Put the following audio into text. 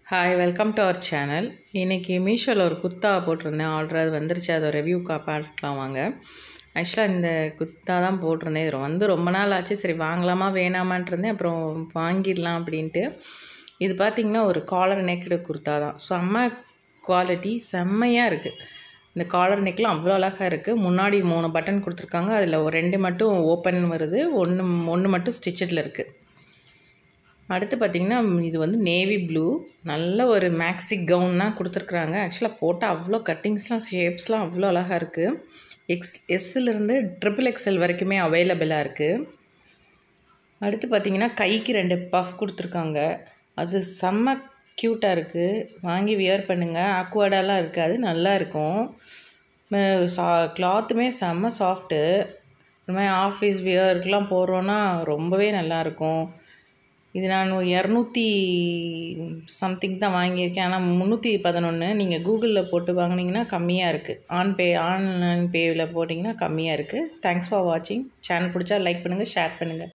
Hi welcome to our channel. இன்றைக்கி மீஷோவில் ஒரு குர்த்தா போட்டிருந்தேன் ஆர்டர். அது வந்துருச்சு. அதை ரிவ்யூக்காக பார்க்கலாம் வாங்க. ஆக்சுவலாக இந்த குர்த்தா தான் போட்டிருந்தேன். இது ரொம்ப நாள் ஆச்சு. சரி வாங்கலாமா வேணாமான்ட்டு இருந்தேன். அப்புறம் வாங்கிடலாம் அப்படின்ட்டு. இது பார்த்திங்கன்னா ஒரு காலர் நெக்டு குர்த்தா தான். செம்ம குவாலிட்டி, செம்மையாக இருக்குது. இந்த காலர் நெக்லாம் அவ்வளோ அழகாக இருக்குது. முன்னாடி 3 பட்டன் கொடுத்துருக்காங்க. அதில் ஒரு 2 மட்டும் ஓப்பன் வருது, ஒன்று மட்டும் ஸ்டிச்சடில் இருக்குது. அடுத்து பார்த்திங்கன்னா இது வந்து நேவி ப்ளூ, நல்ல ஒரு மேக்ஸி கவுன்லாம் கொடுத்துருக்குறாங்க. ஆக்சுவலாக போட்டால் அவ்வளோ கட்டிங்ஸ்லாம் ஷேப்ஸ்லாம் அவ்வளோ அழகாக இருக்குது. எஸ்லேருந்து XXL வரைக்குமே அவைலபிளாக இருக்குது. அடுத்து பார்த்திங்கன்னா கைக்கு 2 பஃப் கொடுத்துருக்காங்க. அது செம்ம க்யூட்டாக இருக்குது. வாங்கி வியர் பண்ணுங்கள். ஆக்வர்டாலாம் இருக்காது, நல்லா இருக்கும். கிளாத்துமே செம்ம சாஃப்ட்டு. இந்த மாதிரி ஆஃபீஸ் வியருக்கெலாம் போடுறோன்னா ரொம்பவே நல்லாயிருக்கும். இது நான் 200 சம்திங் தான் வாங்கியிருக்கேன். ஆனால் 311. நீங்கள் கூகுளில் போட்டு வாங்கினீங்கன்னா கம்மியாக இருக்குது. ஆன்லைன் பேவில் போட்டிங்கன்னா கம்மியாக இருக்குது. தேங்க்ஸ் ஃபார் வாட்சிங். சேனல் பிடிச்சா லைக் பண்ணுங்கள், ஷேர் பண்ணுங்கள்.